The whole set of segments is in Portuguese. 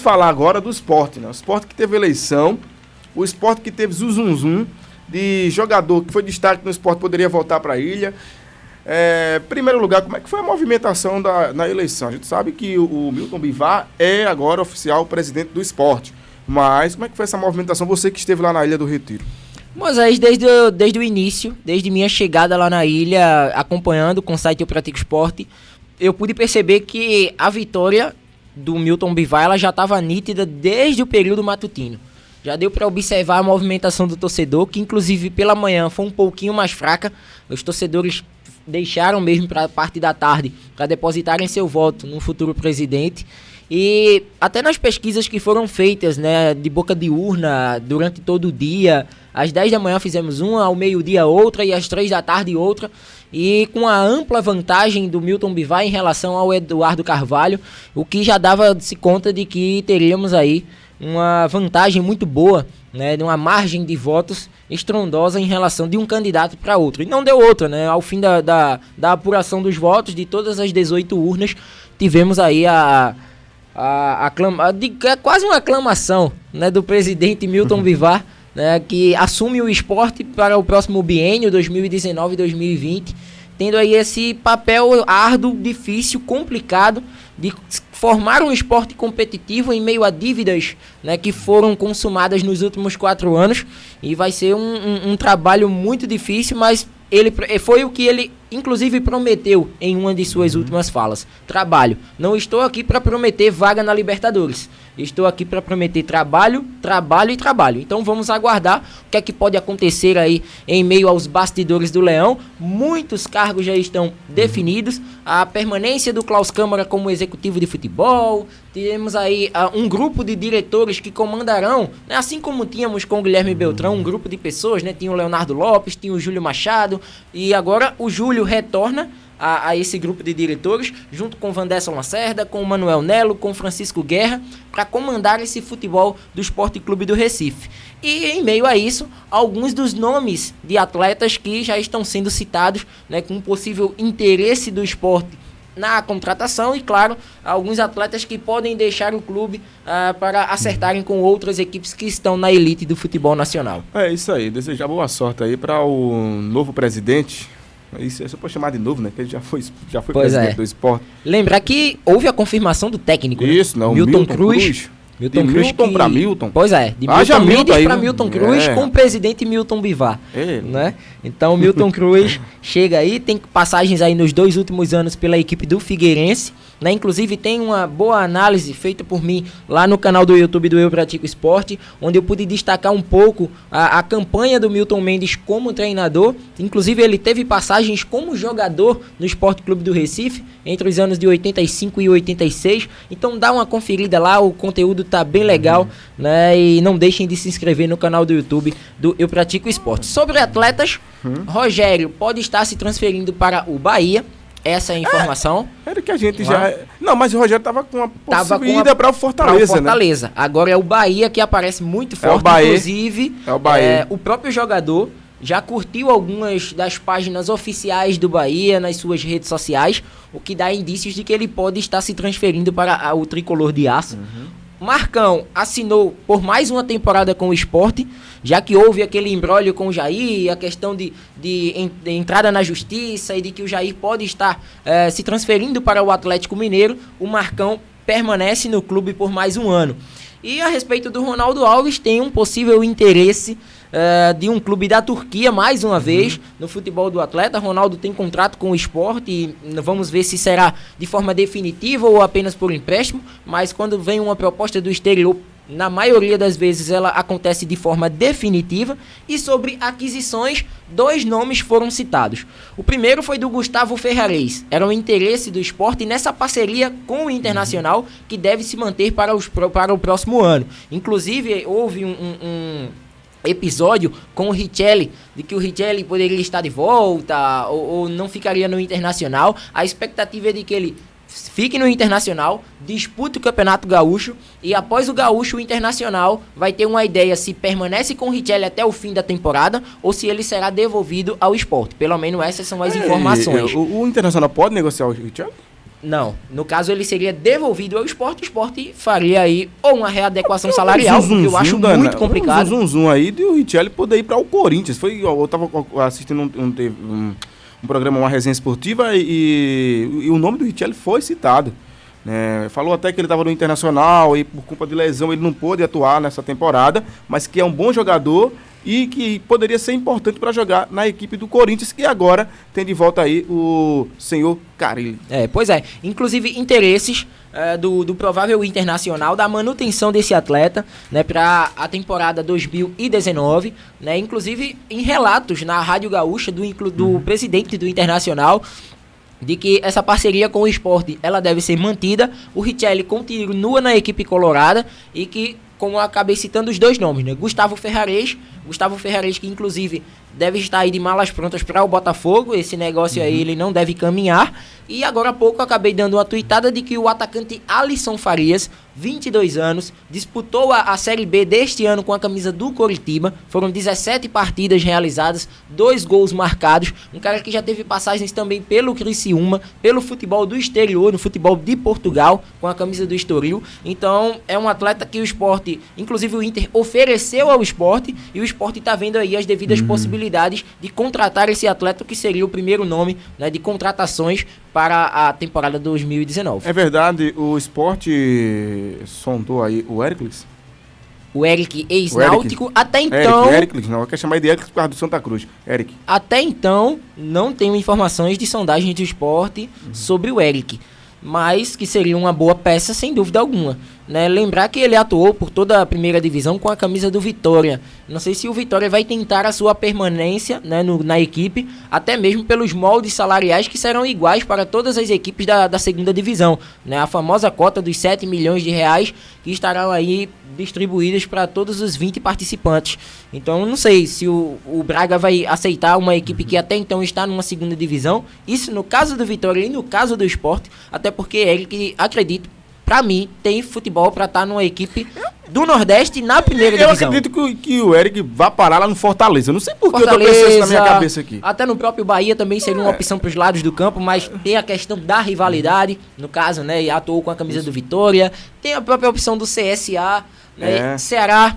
falar agora do Sport, né? O Sport que teve eleição, o Sport que teve zum de jogador que foi destaque no Sport poderia voltar para a ilha. Primeiro lugar, como é que foi a movimentação na eleição? A gente sabe que o Milton Bivar é agora oficial presidente do Sport, mas como é que foi essa movimentação, você que esteve lá na Ilha do Retiro? Moisés, desde o início, desde minha chegada lá na ilha, acompanhando com o site Eu Pratico Esporte, eu pude perceber que a vitória do Milton Bivar ela já estava nítida desde o período matutino. Já deu para observar a movimentação do torcedor, que inclusive pela manhã foi um pouquinho mais fraca. Os torcedores deixaram mesmo para a parte da tarde para depositarem seu voto no futuro presidente. E até nas pesquisas que foram feitas, né, de boca de urna durante todo o dia, às 10 da manhã fizemos uma, ao meio-dia outra e às 3 da tarde outra, e com a ampla vantagem do Milton Bivar em relação ao Eduardo Carvalho, o que já dava-se conta de que teríamos aí uma vantagem muito boa, né, de uma margem de votos estrondosa em relação de um candidato para outro. E não deu outra, né? Ao fim da apuração dos votos de todas as 18 urnas, tivemos aí quase uma aclamação, né, do presidente Milton Bivar, né, que assume o esporte para o próximo biênio 2019-2020, tendo aí esse papel árduo, difícil, complicado de formar um esporte competitivo em meio a dívidas, né, que foram consumadas nos últimos 4 anos, e vai ser um trabalho muito difícil, mas foi o que ele inclusive prometeu em uma de suas últimas falas: trabalho. Não estou aqui para prometer vaga na Libertadores, estou aqui para prometer trabalho, trabalho e trabalho. Então vamos aguardar o que é que pode acontecer aí em meio aos bastidores do Leão. Muitos cargos já estão definidos, a permanência do Klaus Câmara como executivo de futebol, temos aí um grupo de diretores que comandarão, né, assim como tínhamos com o Guilherme Beltrão, um grupo de pessoas, né, tinha o Leonardo Lopes, tinha o Júlio Machado, e agora o Júlio retorna a esse grupo de diretores, junto com o Vanderson Lacerda, com o Manuel Nelo, com o Francisco Guerra, para comandar esse futebol do Sport Clube do Recife. E em meio a isso, alguns dos nomes de atletas que já estão sendo citados, né, com possível interesse do esporte na contratação, e claro, alguns atletas que podem deixar o clube para acertarem com outras equipes que estão na elite do futebol nacional. É isso aí, desejar boa sorte aí para o novo presidente. Isso eu posso chamar de novo, né? Que ele já foi presidente do esporte. Lembrar que houve a confirmação do técnico. Isso, né? Milton Cruz. Milton para Milton. Pois é, de Milton Mendes para Milton Cruz, com o presidente Milton Bivar. Né? Então o Milton Cruz chega aí, tem passagens aí nos 2 últimos anos pela equipe do Figueirense, né? Inclusive tem uma boa análise feita por mim lá no canal do YouTube do Eu Pratico Esporte, onde eu pude destacar um pouco a campanha do Milton Mendes como treinador. Inclusive ele teve passagens como jogador no Sport Clube do Recife entre os anos de 85 e 86. Então dá uma conferida lá, o conteúdo tá bem legal, né? E não deixem de se inscrever no canal do YouTube do Eu Pratico Esporte. Sobre atletas, Rogério pode estar se transferindo para o Bahia. Essa é a informação. Era que a gente já... Não, mas o Rogério tava com uma possível ida para o Fortaleza, né? Agora é o Bahia que aparece muito forte. Inclusive, o próprio jogador já curtiu algumas das páginas oficiais do Bahia nas suas redes sociais, o que dá indícios de que ele pode estar se transferindo para o tricolor de aço. Marcão assinou por mais uma temporada com o Sport, já que houve aquele imbróglio com o Jair, a questão de entrada na justiça e de que o Jair pode estar se transferindo para o Atlético Mineiro. O Marcão permanece no clube por mais um ano. E a respeito do Ronaldo Alves, tem um possível interesse de um clube da Turquia, mais uma vez, no futebol do atleta. Ronaldo tem contrato com o Sport e vamos ver se será de forma definitiva ou apenas por empréstimo, mas quando vem uma proposta do exterior, na maioria das vezes ela acontece de forma definitiva. E sobre aquisições, 2 nomes foram citados. O primeiro foi do Gustavo Ferrares, era um interesse do Sport nessa parceria com o Internacional, que deve se manter para o próximo ano. Inclusive houve um episódio com o Richelli, de que o Richelli poderia estar de volta ou não ficaria no Internacional. A expectativa é de que ele fique no Internacional, dispute o Campeonato Gaúcho e após o Gaúcho, o Internacional vai ter uma ideia se permanece com o Richelli até o fim da temporada ou se ele será devolvido ao Sport. Pelo menos essas são as informações. O Internacional pode negociar o Richelli? Não, no caso ele seria devolvido ao Sport, o Sport faria aí ou uma readequação salarial, que eu acho muito complicado. Um aí de o Richelli poder ir para o Corinthians. Eu tava assistindo um programa, uma resenha esportiva e o nome do Richelli foi citado. Falou até que ele estava no Internacional e por culpa de lesão ele não pôde atuar nessa temporada, mas que é um bom jogador e que poderia ser importante para jogar na equipe do Corinthians, que agora tem de volta aí o senhor Carille. Pois é. Inclusive interesses do provável Internacional da manutenção desse atleta, né, para a temporada 2019, né, inclusive em relatos na Rádio Gaúcha do presidente do Internacional, de que essa parceria com o Sport, ela deve ser mantida, o Richelli continua na equipe colorada e que, como eu acabei citando os dois nomes, né? Gustavo Ferrares, que inclusive deve estar aí de malas prontas para o Botafogo, esse negócio aí ele não deve caminhar. E agora há pouco eu acabei dando uma tuitada de que o atacante Alisson Farias, 22 anos, disputou a Série B deste ano com a camisa do Coritiba. Foram 17 partidas realizadas, 2 gols marcados. Um cara que já teve passagens também pelo Criciúma, pelo futebol do exterior, no futebol de Portugal, com a camisa do Estoril. Então é um atleta que o Sport, inclusive o Inter, ofereceu ao Sport, e o Sport está vendo aí as devidas possibilidades de contratar esse atleta, que seria o primeiro nome, né, de contratações para a temporada 2019. É verdade, o Sport sondou aí o Hércules? O Eric, ex-náutico, até então... Hércules, não, eu quero chamar de Hércules por causa do Santa Cruz. Eric. Até então, não tenho informações de sondagem do Sport sobre o Eric, mas que seria uma boa peça, sem dúvida alguma. Né? Lembrar que ele atuou por toda a primeira divisão com a camisa do Vitória. Não sei se o Vitória vai tentar a sua permanência, né, na equipe, até mesmo pelos moldes salariais que serão iguais para todas as equipes da segunda divisão. Né? A famosa cota dos 7 milhões de reais que estarão aí distribuídas para todos os 20 participantes. Então não sei se o Braga vai aceitar uma equipe que até então está numa segunda divisão. Isso no caso do Vitória e no caso do Sport, até porque ele, que acredito, pra mim, tem futebol pra estar numa equipe do Nordeste na primeira divisão. Eu acredito que o Eric vai parar lá no Fortaleza. Eu não sei por que eu tô pensando isso na minha cabeça aqui. Até no próprio Bahia também seria uma opção pros lados do campo, mas tem a questão da rivalidade, no caso, né? E atuou com a camisa do Vitória. Tem a própria opção do CSA, né? Ceará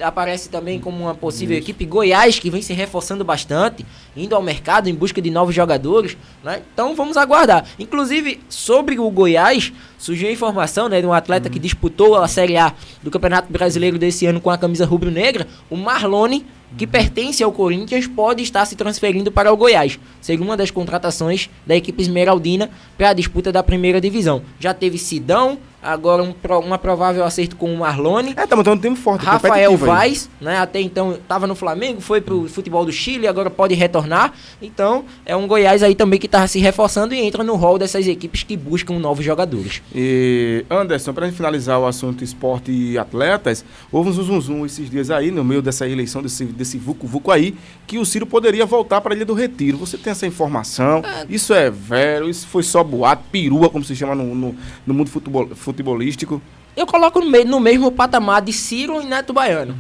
aparece também como uma possível equipe. Goiás, que vem se reforçando bastante, indo ao mercado em busca de novos jogadores, né? Então vamos aguardar. Inclusive, sobre o Goiás, surgiu a informação, né, de um atleta que disputou a Série A do Campeonato Brasileiro desse ano com a camisa rubro-negra, o Marlone, que pertence ao Corinthians, pode estar se transferindo para o Goiás. Seria uma das contratações da equipe esmeraldina para a disputa da primeira divisão. Já teve Sidão, agora uma provável acerto com o Marlone. Tá montando um time forte. Rafael Vaz, né, até então estava no Flamengo, foi pro futebol do Chile, agora pode retornar. Então é um Goiás aí também que está se reforçando e entra no rol dessas equipes que buscam novos jogadores. E Anderson, para finalizar o assunto esporte e atletas, houve um zum esses dias aí, no meio dessa eleição, desse vucu-vucu aí, que o Ciro poderia voltar para a Ilha do Retiro. Você tem essa informação? Isso é velho, isso foi só boato, perua, como se chama no mundo futebolístico. Eu coloco no mesmo patamar de Ciro e Neto Baiano.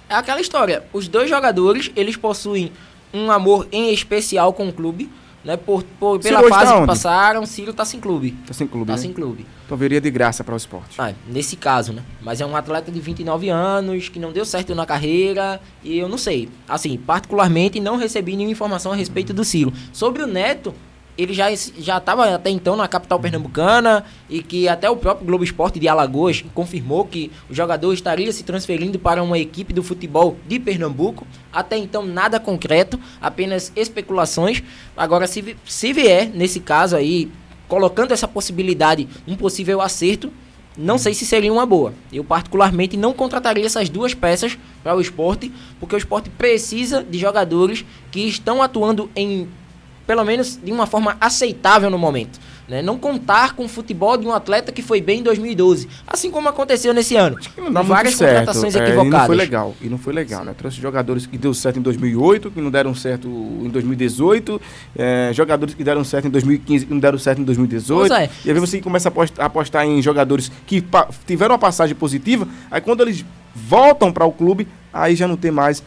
É aquela história, os dois jogadores, eles possuem um amor em especial com o clube, né? Pela fase que passaram, Ciro tá sem clube. Tá sem clube, Tá né? sem clube. Então viria de graça para o esporte. Nesse caso, né? Mas é um atleta de 29 anos, que não deu certo na carreira, e eu não sei. Assim, particularmente, não recebi nenhuma informação a respeito do Ciro. Sobre o Neto, ele já estava até então na capital pernambucana, e que até o próprio Globo Esporte de Alagoas confirmou que o jogador estaria se transferindo para uma equipe do futebol de Pernambuco. Até então nada concreto, apenas especulações. Agora, se vier, nesse caso aí, colocando essa possibilidade, um possível acerto, não sei se seria uma boa. Eu particularmente não contrataria essas duas peças para o Sport, porque o Sport precisa de jogadores que estão atuando em, pelo menos de uma forma aceitável no momento, né? Não contar com o futebol de um atleta que foi bem em 2012, assim como aconteceu nesse ano. Não várias contratações equivocadas. E não foi legal, né? Trouxe jogadores que deu certo em 2008, que não deram certo em 2018, jogadores que deram certo em 2015, que não deram certo em 2018. E aí você começa a apostar em jogadores que tiveram uma passagem positiva, aí quando eles voltam para o clube, aí já não tem mais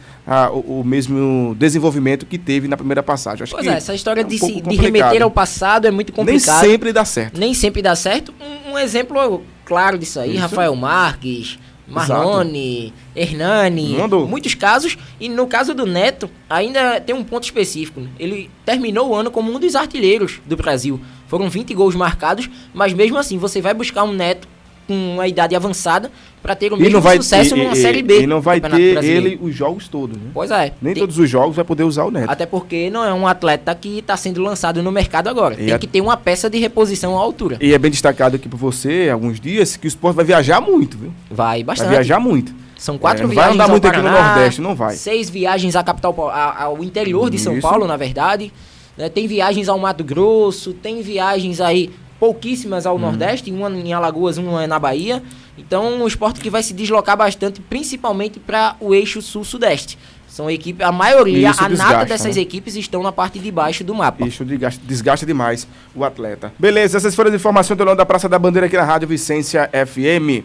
o mesmo desenvolvimento que teve na primeira passagem. Acho que essa história de remeter ao passado é muito complicado. Nem sempre dá certo. Nem sempre dá certo. Um exemplo claro disso aí, Rafael Marques, Marlone, Hernani, muitos casos. E no caso do Neto, ainda tem um ponto específico. Ele terminou o ano como um dos artilheiros do Brasil. Foram 20 gols marcados, mas mesmo assim, você vai buscar um Neto com uma idade avançada para ter o mesmo sucesso numa Série B. E não vai ter ele os jogos todos, né? Pois é. Nem todos os jogos vai poder usar o Neto. Até porque não é um atleta que está sendo lançado no mercado agora. Tem que ter uma peça de reposição à altura. E é bem destacado aqui por você, alguns dias, que o Sport vai viajar muito, viu? Vai bastante. Vai viajar muito. São 4 viagens ao Paraná. Vai andar muito aqui no Nordeste, não vai. 6 viagens à capital, ao interior de São Paulo, na verdade. Tem viagens ao Mato Grosso, tem viagens aí pouquíssimas ao Nordeste, uma em Alagoas, uma na Bahia. Então, um esporte que vai se deslocar bastante, principalmente para o eixo sul-sudeste. São equipes, a maioria, a nata dessas equipes estão na parte de baixo do mapa. Isso desgasta demais o atleta. Beleza, essas foram as informações do Leão da Praça da Bandeira aqui na Rádio Vicência FM.